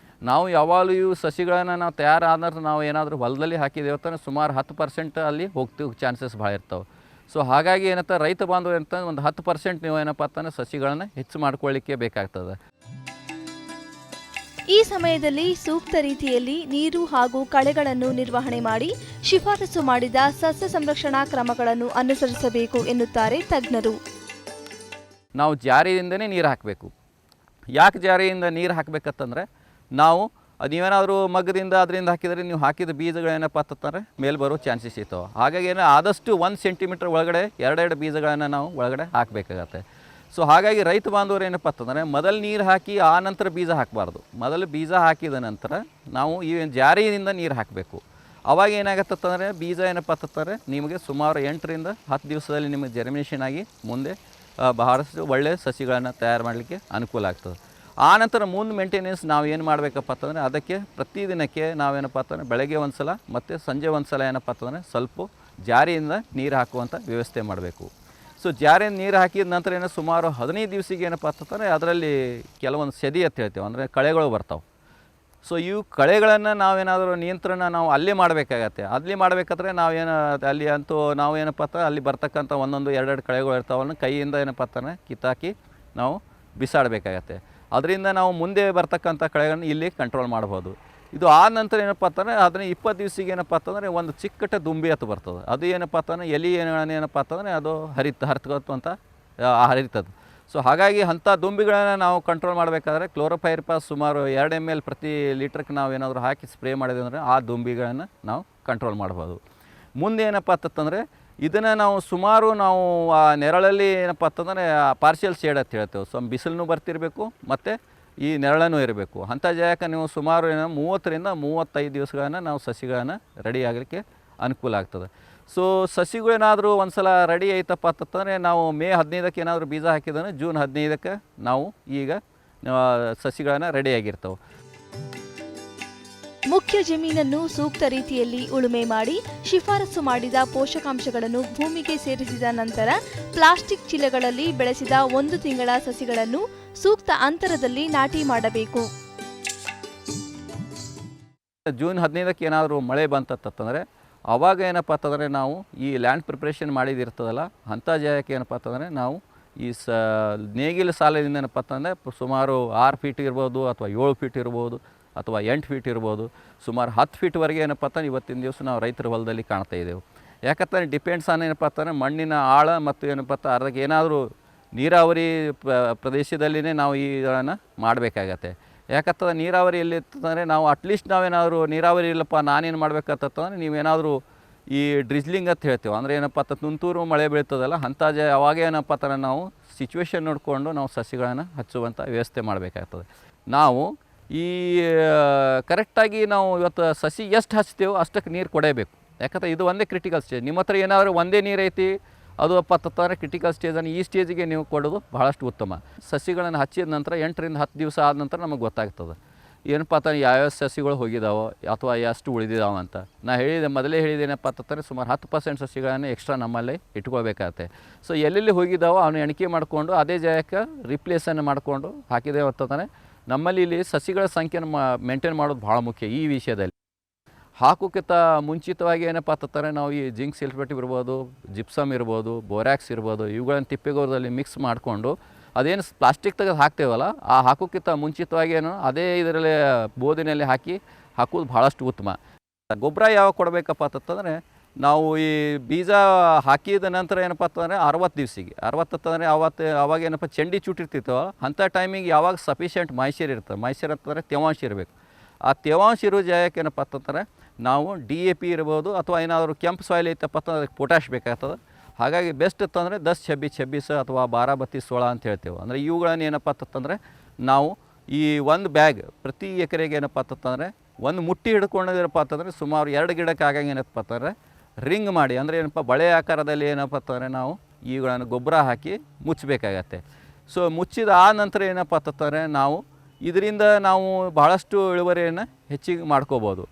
ನಾವು ಯಾವಾಗಲೂ ಇವು ಸಸಿಗಳನ್ನು ನಾವು ತಯಾರಾದ ನಾವು ಏನಾದರೂ ಹೊಲದಲ್ಲಿ ಹಾಕಿದ್ದೇವೆ ಅಂತಂದರೆ ಸುಮಾರು 10% ಅಲ್ಲಿ ಹೋಗ್ತೀವಿ ಚಾನ್ಸಸ್ ಭಾಳ ಇರ್ತವೆ. ಸೊ ಹಾಗಾಗಿ ಏನಂತ ರೈತ ಬಾಂಧವರು ಅಂತ ಒಂದು 10% ನೀವು ಏನಪ್ಪ ಅಂತಂದರೆ ಸಸಿಗಳನ್ನು ಹೆಚ್ಚು ಮಾಡ್ಕೊಳ್ಳಿಕ್ಕೆ ಬೇಕಾಗ್ತದೆ. ಈ ಸಮಯದಲ್ಲಿ ಸೂಕ್ತ ರೀತಿಯಲ್ಲಿ ನೀರು ಹಾಗೂ ಕಳೆಗಳನ್ನು ನಿರ್ವಹಣೆ ಮಾಡಿ ಶಿಫಾರಸು ಮಾಡಿದ ಸಸ್ಯ ಸಂರಕ್ಷಣಾ ಕ್ರಮಗಳನ್ನು ಅನುಸರಿಸಬೇಕು ಎನ್ನುತ್ತಾರೆ ತಜ್ಞರು. ನಾವು ಜಾರಿಯಿಂದನೇ ನೀರು ಹಾಕಬೇಕು. ಯಾಕೆ ಜಾರಿಯಿಂದ ನೀರು ಹಾಕಬೇಕಂತಂದರೆ ನಾವು ನೀವೇನಾದರೂ ಮಗ್ಗದಿಂದ ಅದರಿಂದ ಹಾಕಿದರೆ ನೀವು ಹಾಕಿದ ಬೀಜಗಳೇನಪ್ಪ ಅಂತಂದರೆ ಮೇಲೆ ಬರೋ ಚಾನ್ಸಸ್ ಇರ್ತವೆ. ಹಾಗಾಗಿ ಆದಷ್ಟು 1 ಸೆಂಟಿಮೀಟ್ರ್ ಒಳಗಡೆ 2 ಬೀಜಗಳನ್ನು ನಾವು ಒಳಗಡೆ ಹಾಕಬೇಕಾಗತ್ತೆ. ಸೊ ಹಾಗಾಗಿ ರೈತ ಬಾಂಧವರು ಏನಪ್ಪ ಅಂತಂದರೆ ಮೊದಲು ನೀರು ಹಾಕಿ ಆ ನಂತರ ಬೀಜ ಹಾಕಬಾರ್ದು. ಮೊದಲು ಬೀಜ ಹಾಕಿದ ನಂತರ ನಾವು ಈ ಜಾರಿಯಿಂದ ನೀರು ಹಾಕಬೇಕು. ಅವಾಗ ಏನಾಗತ್ತಂದರೆ ಬೀಜ ಏನಪ್ಪ ಅಂತಂದರೆ ನಿಮಗೆ ಸುಮಾರು 8 ರಿಂದ 10 ದಿವಸದಲ್ಲಿ ನಿಮಗೆ ಜರ್ಮಿನೇಷನ್ ಆಗಿ ಮುಂದೆ ಬಹಳಷ್ಟು ಒಳ್ಳೆಯ ಸಸಿಗಳನ್ನು ತಯಾರು ಮಾಡಲಿಕ್ಕೆ ಅನುಕೂಲ ಆಗ್ತದೆ. ಆ ನಂತರ ಮುಂದೆ ಮೇಂಟೆನೆನ್ಸ್ ನಾವು ಏನು ಮಾಡಬೇಕಪ್ಪ ಅಂತಂದರೆ ಅದಕ್ಕೆ ಪ್ರತಿದಿನಕ್ಕೆ ನಾವೇನಪ್ಪ ಅಂತಂದರೆ ಬೆಳಗ್ಗೆ ಒಂದು ಸಲ ಮತ್ತು ಸಂಜೆ ಒಂದು ಸಲ ಏನಪ್ಪ ಅಂತಂದರೆ ಸ್ವಲ್ಪ ಜಾರಿಯಿಂದ ನೀರು ಹಾಕುವಂಥ ವ್ಯವಸ್ಥೆ ಮಾಡಬೇಕು. ಸೊ ಜಾರಿಯಿಂದ ನೀರು ಹಾಕಿದ ನಂತರ ಸುಮಾರು 15 ದಿವಸಿಗೆ ಏನಪ್ಪ ಅಂತಂದರೆ ಅದರಲ್ಲಿ ಕೆಲವೊಂದು ಸೆದಿ ಅಂತ ಹೇಳ್ತೇವೆ, ಅಂದರೆ ಕಳೆಗಳು ಬರ್ತಾವೆ. ಸೊ ಇವು ಕಳೆಗಳನ್ನು ನಾವೇನಾದರೂ ನಿಯಂತ್ರಣ ನಾವು ಅಲ್ಲೇ ಮಾಡಬೇಕಾಗತ್ತೆ. ಅಲ್ಲಿ ಮಾಡಬೇಕಾದ್ರೆ ನಾವೇನು ಅಲ್ಲಿ ಅಂತೂ ನಾವು ಏನಪ್ಪ ಅಂತ ಅಲ್ಲಿ ಬರ್ತಕ್ಕಂಥ ಒಂದೊಂದು 2 ಕಳೆಗಳು ಇರ್ತಾವನ್ನ ಕೈಯಿಂದ ಏನಪ್ಪ ಅಂತಾನೆ ಕಿತ್ತಾಕಿ ನಾವು ಬಿಸಾಡಬೇಕಾಗತ್ತೆ. ಅದರಿಂದ ನಾವು ಮುಂದೆ ಬರ್ತಕ್ಕಂಥ ಕಳೆಗಳನ್ನು ಇಲ್ಲಿ ಕಂಟ್ರೋಲ್ ಮಾಡ್ಬೋದು. ಇದು ಆದ ನಂತರ ಏನಪ್ಪ ಅಂತಂದರೆ ಅದನ್ನ 20 ದಿವಸಿಗೆ ಏನಪ್ಪ ಅಂತಂದರೆ ಒಂದು ಚಿಕ್ಕಟ ದುಂಬಿ ಅಂತ ಬರ್ತದೆ. ಅದು ಏನಪ್ಪ ಅಂತಂದರೆ ಎಲೆ ಏನಪ್ಪ ಅಂತಂದರೆ ಅದು ಹರಿತತ್ತು ಅಂತ ಹರಿತದೆ. ಸೊ ಹಾಗಾಗಿ ಅಂಥ ದುಂಬಿಗಳನ್ನು ನಾವು ಕಂಟ್ರೋಲ್ ಮಾಡಬೇಕಾದ್ರೆ ಕ್ಲೋರೋಪೈರಿಫಾಸ್ ಸುಮಾರು 2 ml ಪ್ರತಿ ಲೀಟ್ರಿಗೆ ನಾವು ಏನಾದರೂ ಹಾಕಿ ಸ್ಪ್ರೇ ಮಾಡಿದ್ವಿ ಅಂದರೆ ಆ ದುಂಬಿಗಳನ್ನು ನಾವು ಕಂಟ್ರೋಲ್ ಮಾಡ್ಬೋದು. ಮುಂದೆ ಏನಪ್ಪ ಅಂತಂದರೆ ಇದನ್ನು ನಾವು ಸುಮಾರು ನಾವು ಆ ನೆರಳಲ್ಲಿ ಏನಪ್ಪ ಅಂತಂದರೆ ಪಾರ್ಷಿಯಲ್ ಶೇಡ್ ಅಂತ ಹೇಳ್ತೇವೆ. ಸೊ ಬಿಸಿಲೂ ಬರ್ತಿರಬೇಕು ಮತ್ತು ಈ ನೆರಳನ್ನು ಇರಬೇಕು. ಅಂಥ ಜಾಗಕ್ಕೆ ನೀವು ಸುಮಾರು 30 ರಿಂದ 35 ದಿವಸಗಳನ್ನು ನಾವು ಸಸಿಗಳನ್ನು ರೆಡಿ ಆಗಲಿಕ್ಕೆ ಅನುಕೂಲ ಆಗ್ತದೆ. ಸೊ ಸಸಿಗಳೇನಾದರೂ ಒಂದು ಸಲ ರೆಡಿ ಆಯ್ತಪ್ಪ ಅಂತಂದರೆ ನಾವು ಮೇ 15ಕ್ಕೆ ಏನಾದರೂ ಬೀಜ ಹಾಕಿದ್ರೆ ಜೂನ್ 15ಕ್ಕೆ ನಾವು ಈಗ ಸಸಿಗಳನ್ನು ರೆಡಿಯಾಗಿರ್ತವೆ. ಮುಖ್ಯ ಜಮೀನನ್ನು ಸೂಕ್ತ ರೀತಿಯಲ್ಲಿ ಉಳುಮೆ ಮಾಡಿ ಶಿಫಾರಸು ಮಾಡಿದ ಪೋಷಕಾಂಶಗಳನ್ನು ಭೂಮಿಗೆ ಸೇರಿಸಿದ ನಂತರ ಪ್ಲಾಸ್ಟಿಕ್ ಚೀಲಗಳಲ್ಲಿ ಬೆಳೆಸಿದ 1 ತಿಂಗಳ ಸಸಿಗಳನ್ನು ಸೂಕ್ತ ಅಂತರದಲ್ಲಿ ನಾಟಿ ಮಾಡಬೇಕು. ಜೂನ್ 15ಕ್ಕೆ ಏನಾದರೂ ಮಳೆ ಬಂತಂತಂದರೆ ಆವಾಗ ಏನಪ್ಪ ಅಂತಂದರೆ ನಾವು ಈ ಲ್ಯಾಂಡ್ ಪ್ರಿಪ್ರೇಷನ್ ಮಾಡಿದಿರ್ತದಲ್ಲ ಅಂಥ ಜಾಗಕ್ಕೆ ಏನಪ್ಪ ಅಂತಂದರೆ ನಾವು ಈ ನೇಗಿಲ ಸಾಲದಿಂದ ಏನಪ್ಪ ಅಂತಂದರೆ ಸುಮಾರು 6 ಫೀಟ್ ಇರ್ಬೋದು ಅಥವಾ 7 ಫೀಟ್ ಇರ್ಬೋದು ಅಥವಾ 8 ಫೀಟ್ ಇರ್ಬೋದು, ಸುಮಾರು 10 ಫೀಟ್ವರೆಗೆ ಏನಪ್ಪ ಅಂತಂದ್ರೆ ಇವತ್ತಿನ ದಿವಸ ನಾವು ರೈತರ ಹೊಲದಲ್ಲಿ ಕಾಣ್ತಾ ಇದ್ದೇವೆ. ಯಾಕಂತಂದರೆ ಡಿಪೆಂಡ್ಸ್ ಆನ್ ಏನಪ್ಪ ಅಂತಂದರೆ ಮಣ್ಣಿನ ಆಳ ಮತ್ತು ಏನಪ್ಪ ಅಂತ ಅದಕ್ಕೆ ಏನಾದರೂ ನೀರಾವರಿ ಪ್ರದೇಶದಲ್ಲಿನೇ ನಾವು ಇವುಗಳನ್ನು ಮಾಡಬೇಕಾಗತ್ತೆ. ಯಾಕಂತಂದ್ರೆ ನೀರಾವರಿ ಎಲ್ಲಿ ಇರ್ತಂದರೆ ನಾವು ಅಟ್ಲೀಸ್ಟ್ ನಾವೇನಾದರೂ ನೀರಾವರಿ ಇಲ್ಲಪ್ಪ ನಾನೇನು ಮಾಡಬೇಕಂತಂದರೆ ನೀವೇನಾದರೂ ಈ ಡ್ರಿಜ್ಲಿಂಗ್ ಅಂತ ಹೇಳ್ತೇವೆ, ಅಂದರೆ ಏನಪ್ಪ ಅಂತ ತುಂತುರು ಮಳೆ ಬೀಳ್ತದಲ್ಲ ಅಂಥ ಅವಾಗ ಏನಪ್ಪ ಅಂತಂದರೆ ನಾವು ಸಿಚುವೇಶನ್ ನೋಡಿಕೊಂಡು ನಾವು ಸಸಿಗಳನ್ನು ಹಚ್ಚುವಂಥ ವ್ಯವಸ್ಥೆ ಮಾಡಬೇಕಾಗ್ತದೆ. ನಾವು ಈ ಕರೆಕ್ಟಾಗಿ ನಾವು ಇವತ್ತು ಸಸಿ ಎಷ್ಟು ಹಚ್ತೇವೋ ಅಷ್ಟಕ್ಕೆ ನೀರು ಕೊಡಬೇಕು. ಯಾಕಂದರೆ ಇದು ಒಂದೇ ಕ್ರಿಟಿಕಲ್ ಸ್ಟೇಜ್. ನಿಮ್ಮ ಹತ್ರ ಏನಾದರೂ ಒಂದೇ ನೀರು ಐತಿ ಅದು ಅಪ್ಪತ್ತಂದರೆ ಕ್ರಿಟಿಕಲ್ ಸ್ಟೇಜನ್ನು ಈ ಸ್ಟೇಜಿಗೆ ನೀವು ಕೊಡೋದು ಭಾಳಷ್ಟು ಉತ್ತಮ. ಸಸಿಗಳನ್ನು ಹಚ್ಚಿದ ನಂತರ 8 ರಿಂದ 10 ದಿವಸ ಆದ ನಂತರ ನಮಗೆ ಗೊತ್ತಾಗ್ತದೆ ಏನಪ್ಪ ಅಂತಂದ್ರೆ ಯಾವ್ಯಾವ ಸಸಿಗಳು ಹೋಗಿದ್ದಾವೋ ಅಥವಾ ಎಷ್ಟು ಉಳಿದಿದ್ದಾವೆ ಅಂತ. ಮೊದಲೇ ಹೇಳಿದ್ದೇನಪ್ಪ ಅಂತಂದರೆ ಸುಮಾರು 10% ಸಸಿಗಳನ್ನು ಎಕ್ಸ್ಟ್ರಾ ನಮ್ಮಲ್ಲಿ ಇಟ್ಕೊಳ್ಬೇಕಾಗತ್ತೆ. ಸೊ ಎಲ್ಲೆಲ್ಲಿ ಹೋಗಿದ್ದಾವೋ ಅವನು ಎಣಿಕೆ ಮಾಡಿಕೊಂಡು ಅದೇ ಜಾಗಕ್ಕೆ ರಿಪ್ಲೇಸನ್ನು ಮಾಡಿಕೊಂಡು ಹಾಕಿದ್ದೇವೆ ಅಂತಂದರೆ ನಮ್ಮಲ್ಲಿ ಇಲ್ಲಿ ಸಸಿಗಳ ಸಂಖ್ಯೆಯನ್ನು ಮೇಂಟೈನ್ ಮಾಡೋದು ಭಾಳ ಮುಖ್ಯ ಈ ವಿಷಯದಲ್ಲಿ. ಹಾಕೋಕ್ಕಿಂತ ಮುಂಚಿತವಾಗಿ ಏನಪ್ಪ ಅಂತಂದರೆ ನಾವು ಈ ಜಿಂಕ್ ಸಲ್ಫೇಟ್ ಇರ್ಬೋದು, ಜಿಪ್ಸಮ್ ಇರ್ಬೋದು, ಬೋರ್ಯಾಕ್ಸ್ ಇರ್ಬೋದು, ಇವುಗಳನ್ನು ತಿಪ್ಪೆಗೊಬ್ಬರದಲ್ಲಿ ಮಿಕ್ಸ್ ಮಾಡಿಕೊಂಡು ಅದೇನು ಪ್ಲಾಸ್ಟಿಕ್ ತೆಗೆದು ಹಾಕ್ತೇವಲ್ಲ, ಆ ಹಾಕೋಕ್ಕಿಂತ ಮುಂಚಿತವಾಗಿ ಏನು ಅದೇ ಇದರಲ್ಲಿ ಬೋದಿನಲ್ಲಿ ಹಾಕೋದು ಭಾಳಷ್ಟು ಉತ್ತಮ. ಗೊಬ್ಬರ ಯಾವಾಗ ಕೊಡಬೇಕಪ್ಪ ಅಂತಂದರೆ ನಾವು ಈ ಬೀಜ ಹಾಕಿದ ನಂತರ ಏನಪ್ಪ ಅಂತಂದರೆ 60 ದಿವಸಿಗೆ 60 ಅಂತಂದರೆ ಅವಾಗ ಏನಪ್ಪ ಚಂಡಿ ಚುಟ್ಟಿರ್ತಿತ್ತೋ ಅಂಥ ಟೈಮಿಗೆ ಯಾವಾಗ ಸಫಿಷಿಯೆಂಟ್ ಮಾಯ್ಶ್ಚರ್ ಇರ್ತದೆ. ಮಾಯ್ಶ್ಚರ್ ಅಂತಂದರೆ ತೇವಾಂಶ ಇರಬೇಕು. ಆ ತೇವಾಂಶ ಇರೋ ಜಾಗಕ್ಕೆ ಏನಪ್ಪ ಅಂತಂದರೆ ನಾವು DAP ಇರ್ಬೋದು ಅಥವಾ ಏನಾದರೂ ಕೆಂಪು ಸಾಯಿಲ್ ಐತಪ್ಪ ಅಂತಂದ್ರೆ ಅದಕ್ಕೆ ಪೊಟ್ಯಾಶ್ ಬೇಕಾಗ್ತದೆ. ಹಾಗಾಗಿ ಬೆಸ್ಟ್ ಅಂತಂದರೆ 10-26 ಅಥವಾ 12-16 ಅಂತ ಹೇಳ್ತೇವೆ. ಅಂದರೆ ಇವುಗಳನ್ನು ಏನಪ್ಪ ಅಂತಂದರೆ ನಾವು ಈ ಒಂದು ಬ್ಯಾಗ್ ಪ್ರತಿ ಎಕರೆಗೆ ಏನಪ್ಪ ಅಂತಂದರೆ ಒಂದು ಮುಟ್ಟಿ ಹಿಡ್ಕೊಂಡಿರಪ್ಪ ಅಂತಂದರೆ ಸುಮಾರು 2 ಗಿಡಕ್ಕೆ ಆಗಂಗೆ ಏನಪ್ಪ ಅಂತಂದರೆ ರಿಂಗ್ ಮಾಡಿ, ಅಂದರೆ ಏನಪ್ಪ ಬಳೆ ಆಕಾರದಲ್ಲಿ ಏನಪ್ಪ ಅಂತಂದರೆ ನಾವು ಇವುಗಳನ್ನು ಗೊಬ್ಬರ ಹಾಕಿ ಮುಚ್ಚಬೇಕಾಗತ್ತೆ. ಸೊ ಮುಚ್ಚಿದ ಆ ನಂತರ ಏನಪ್ಪ ಅಂತಂದರೆ ನಾವು ಇದರಿಂದ ನಾವು ಭಾಳಷ್ಟು ಇಳುವರಿಯನ್ನು ಹೆಚ್ಚಿಗೆ ಮಾಡ್ಕೋಬೋದು.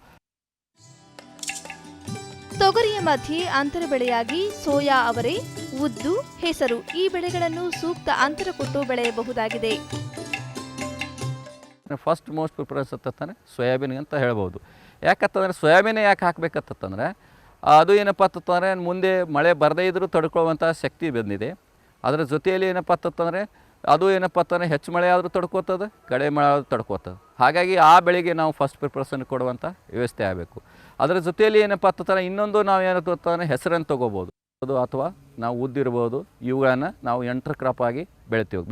ತೊಗರಿಯ ಮಧ್ಯೆ ಅಂತರ ಬೆಳೆಯಾಗಿ ಸೋಯಾ ಅವರೆ, ಉದ್ದು, ಹೆಸರು ಈ ಬೆಳೆಗಳನ್ನು ಸೂಕ್ತ ಅಂತರ ಕೊಟ್ಟು ಬೆಳೆಯಬಹುದಾಗಿದೆ. ಫಸ್ಟ್ ಮೋಸ್ಟ್ ಪ್ರಿಫರೆನ್ಸ್ ಅಂತಂದರೆ ಸೋಯಾಬೀನ್ಗೆ ಅಂತ ಹೇಳ್ಬೋದು. ಯಾಕಂತಂದರೆ ಸೋಯಾಬೀನ್ ಯಾಕೆ ಹಾಕಬೇಕಂತಂದರೆ ಅದು ಏನಪ್ಪ ಅಂತಂದರೆ ಮುಂದೆ ಮಳೆ ಬರದೇ ಇದ್ದರೂ ತಡ್ಕೊಳ್ಳುವಂಥ ಶಕ್ತಿ ಬಂದಿದೆ. ಅದರ ಜೊತೆಯಲ್ಲಿ ಏನಪ್ಪ ಅಂತಂದರೆ ಅದು ಏನಪ್ಪ ಅಂತಂದರೆ ಹೆಚ್ಚು ಮಳೆ ಆದರೂ ತಡ್ಕೋತದೆ, ಕಡಿಮೆ ಮಳೆ ಆದರೂ ತಡ್ಕೋತದೆ. ಹಾಗಾಗಿ ಆ ಬೆಳೆಗೆ ನಾವು ಫಸ್ಟ್ ಪ್ರಿಫರೆನ್ಸ್ ಕೊಡುವಂಥ ವ್ಯವಸ್ಥೆ ಆಗಬೇಕು. ಅದರ ಜೊತೆಯಲ್ಲಿ ಏನಪ್ಪ ಅಂತಂದರೆ ಇನ್ನೊಂದು ನಾವು ಏನಂತ ಅಂತಂದರೆ ಹೆಸರನ್ನು ತೊಗೋಬೋದು ಅಥವಾ ನಾವು ಉದ್ದಿರ್ಬೋದು. ಇವುಗಳನ್ನು ನಾವು ಎಂಟರ್ ಕ್ರಾಪ್ ಆಗಿ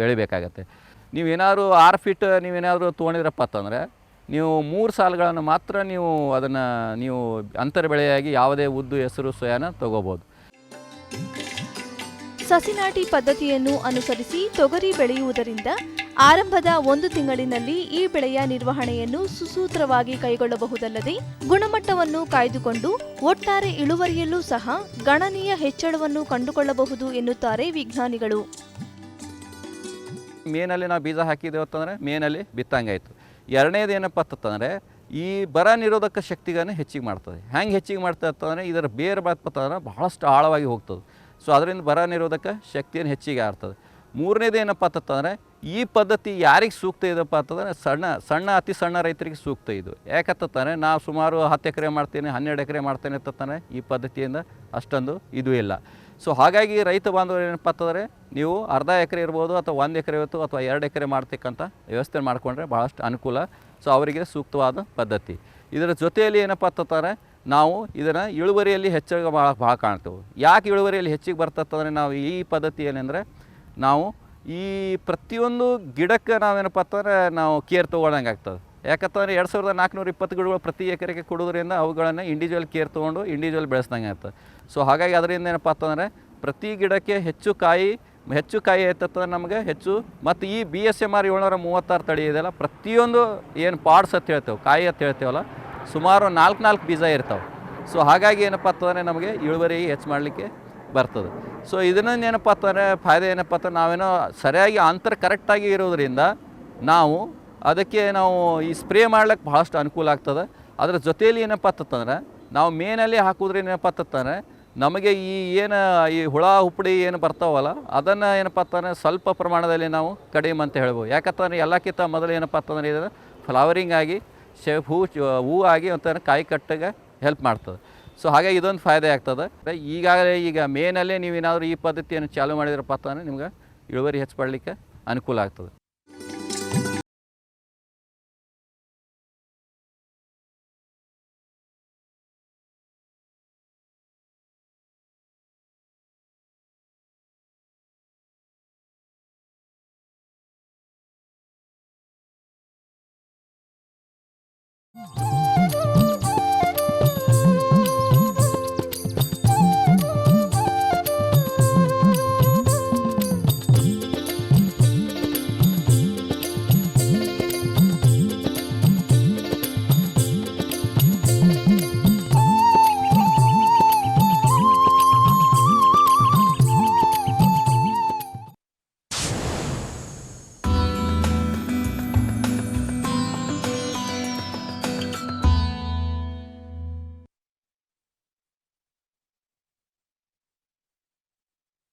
ಬೆಳಿಬೇಕಾಗತ್ತೆ. ನೀವೇನಾದ್ರು 6 ಫೀಟ್ ನೀವೇನಾದರೂ ತೊಗೊಂಡಿದ್ರಪ್ಪ ಅಂತಂದರೆ ನೀವು 3 ಸಾಲುಗಳನ್ನು ಮಾತ್ರ ನೀವು ಅಂತರ ಬೆಳೆಯಾಗಿ ಯಾವುದೇ ಉದ್ದು, ಹೆಸರು, ಸೋಯಾನ ತೊಗೋಬೋದು. ಸಸಿನಾಟಿ ಪದ್ಧತಿಯನ್ನು ಅನುಸರಿಸಿ ತೊಗರಿ ಬೆಳೆಯುವುದರಿಂದ ಆರಂಭದ 1 ತಿಂಗಳಿನಲ್ಲಿ ಈ ಬೆಳೆಯ ನಿರ್ವಹಣೆಯನ್ನು ಸುಸೂತ್ರವಾಗಿ ಕೈಗೊಳ್ಳಬಹುದಲ್ಲದೆ ಗುಣಮಟ್ಟವನ್ನು ಕಾಯ್ದುಕೊಂಡು ಒಟ್ಟಾರೆ ಇಳುವರಿಯಲ್ಲೂ ಸಹ ಗಣನೀಯ ಹೆಚ್ಚಳವನ್ನು ಕಂಡುಕೊಳ್ಳಬಹುದು ಎನ್ನುತ್ತಾರೆ ವಿಜ್ಞಾನಿಗಳು. ಮೇನಲ್ಲಿ ನಾವು ಬೀಜ ಹಾಕಿದ್ದೇವೆ ಅಂತಂದರೆ ಮೇನಲ್ಲಿ ಬಿತ್ತಂಗಾಯಿತು. ಎರಡನೇದು ಏನಪ್ಪ ಅಂತಂದರೆ ಈ ಬರ ನಿರೋಧಕ ಶಕ್ತಿಗಳನ್ನು ಹೆಚ್ಚಿಗೆ ಮಾಡ್ತದೆ. ಹೆಂಗೆ ಹೆಚ್ಚಿಗೆ ಮಾಡ್ತದೆ ಅಂತಂದರೆ ಇದರ ಬೇರು ಅಂತಂದ್ರೆ ಭಾಳಷ್ಟು ಆಳವಾಗಿ ಹೋಗ್ತದೆ. ಸೊ ಅದರಿಂದ ಬರ ನಿರೋಧಕ ಶಕ್ತಿಯನ್ನು ಹೆಚ್ಚಿಗೆ ಆಗ್ತದೆ. ಮೂರನೇದು ಏನಪ್ಪ ಅಂತಂದರೆ ಈ ಪದ್ಧತಿ ಯಾರಿಗೆ ಸೂಕ್ತ ಇದೆಪ್ಪ ಅಂತಂದರೆ ಅತಿ ಸಣ್ಣ ರೈತರಿಗೆ ಸೂಕ್ತ ಇದು. ಯಾಕಂತಂದರೆ ನಾವು ಸುಮಾರು 10 ಎಕರೆ ಮಾಡ್ತೀನಿ, 12 ಎಕರೆ ಮಾಡ್ತೇನೆ ಅಂತಂದರೆ ಈ ಪದ್ಧತಿಯಿಂದ ಅಷ್ಟೊಂದು ಇದು ಇಲ್ಲ. ಸೊ ಹಾಗಾಗಿ ರೈತ ಬಾಂಧವರು ಏನಪ್ಪ ಅಂತಂದರೆ ನೀವು ಅರ್ಧ ಎಕರೆ ಇರ್ಬೋದು ಅಥವಾ 1 ಎಕರೆ ಇತ್ತು ಅಥವಾ 2 ಎಕರೆ ಮಾಡ್ತಕ್ಕಂಥ ವ್ಯವಸ್ಥೆ ಮಾಡಿಕೊಂಡ್ರೆ ಭಾಳಷ್ಟು ಅನುಕೂಲ. ಸೊ ಅವರಿಗೆ ಸೂಕ್ತವಾದ ಪದ್ಧತಿ. ಇದರ ಜೊತೆಯಲ್ಲಿ ಏನಪ್ಪ ಅಂತಂದರೆ ನಾವು ಇದನ್ನು ಇಳುವರಿಯಲ್ಲಿ ಹೆಚ್ಚಿಗೆ ಭಾಳ ಕಾಣ್ತೇವೆ. ಯಾಕೆ ಇಳುವರಿಯಲ್ಲಿ ಹೆಚ್ಚಿಗೆ ಬರ್ತಂತಂದರೆ ನಾವು ಈ ಪದ್ಧತಿ ಏನೆಂದರೆ ನಾವು ಈ ಪ್ರತಿಯೊಂದು ಗಿಡಕ್ಕೆ ನಾವೇನಪ್ಪ ಅಂತಂದರೆ ನಾವು ಕೇರ್ ತೊಗೊಳಂಗೆ ಆಗ್ತದೆ. ಯಾಕಂತಂದರೆ 2420 ಗಿಡಗಳು ಪ್ರತಿ ಎಕರೆಗೆ ಕೊಡೋದ್ರಿಂದ ಅವುಗಳನ್ನು ಇಂಡಿವಿಜುವಲ್ ಕೇರ್ ತೊಗೊಂಡು ಇಂಡಿವಿಜುವಲ್ ಬೆಳೆಸ್ದಂಗೆ ಆಗ್ತದೆ. ಸೊ ಹಾಗಾಗಿ ಅದರಿಂದ ಏನಪ್ಪ ಅಂತಂದರೆ ಪ್ರತಿ ಗಿಡಕ್ಕೆ ಹೆಚ್ಚು ಕಾಯಿ ಐತಂತಂದ್ರೆ ನಮಗೆ ಹೆಚ್ಚು. ಮತ್ತು ಈ BSMR 736 ತಳಿ ಇದೆಯಲ್ಲ, ಪ್ರತಿಯೊಂದು ಏನು ಪಾಡ್ಸ್ ಅಂತ ಹೇಳ್ತೇವೆ, ಕಾಯಿ ಅಂತ ಹೇಳ್ತೇವಲ್ಲ, ಸುಮಾರು 4 ಬೀಜ ಇರ್ತಾವೆ. ಸೊ ಹಾಗಾಗಿ ಏನಪ್ಪ ಅಂತಂದರೆ ನಮಗೆ ಇಳುವರಿ ಹೆಚ್ಚು ಮಾಡಲಿಕ್ಕೆ ಬರ್ತದೆ. ಸೊ ಇದನ್ನ ಏನಪ್ಪ ಅಂತಂದರೆ ಫಾಯ್ದೆ ಏನಪ್ಪ ಅಂತಂದ್ರೆ ನಾವೇನೋ ಸರಿಯಾಗಿ ಅಂತರ ಕರೆಕ್ಟಾಗಿ ಇರೋದ್ರಿಂದ ಅದಕ್ಕೆ ನಾವು ಈ ಸ್ಪ್ರೇ ಮಾಡ್ಲಿಕ್ಕೆ ಭಾಳಷ್ಟು ಅನುಕೂಲ ಆಗ್ತದೆ. ಅದರ ಜೊತೆಯಲ್ಲಿ ಏನಪ್ಪ ಅಂತಂದ್ರೆ ನಾವು ಮೇನಲ್ಲಿ ಹಾಕೋದ್ರಿಂದ ಏನಪ್ಪ ಅಂತಂದರೆ ನಮಗೆ ಈ ಹುಳ ಹುಪ್ಪಡಿ ಏನು ಬರ್ತಾವಲ್ಲ ಅದನ್ನು ಏನಪ್ಪ ಅಂತಂದರೆ ಸ್ವಲ್ಪ ಪ್ರಮಾಣದಲ್ಲಿ ನಾವು ಕಡಿಮೆ ಅಂತ ಹೇಳ್ಬೋದು. ಯಾಕಂತಂದರೆ ಎಲ್ಲಕ್ಕಿಂತ ಮೊದಲು ಏನಪ್ಪ ಅಂತಂದರೆ ಇದನ್ನು ಫ್ಲವರಿಂಗ್ ಆಗಿ ಹೂ ಆಗಿ ಅಂತಂದರೆ ಕಾಯಿ ಕಟ್ಟಿಗೆ ಹೆಲ್ಪ್ ಮಾಡ್ತದೆ. ಸೊ ಹಾಗಾಗಿ ಇದೊಂದು ಫಾಯ್ದೆ ಆಗ್ತದೆ. ಈಗ ಮೇನಲ್ಲೇ ನೀವೇನಾದರೂ ಈ ಪದ್ಧತಿಯನ್ನು ಚಾಲೂ ಮಾಡಿದ್ರಪ್ಪ ಅಂತಂದರೆ ನಿಮ್ಗೆ ಇಳುವರಿ ಹೆಚ್ಚು ಪಡಲಿಕ್ಕೆ ಅನುಕೂಲ ಆಗ್ತದೆ. Thank you.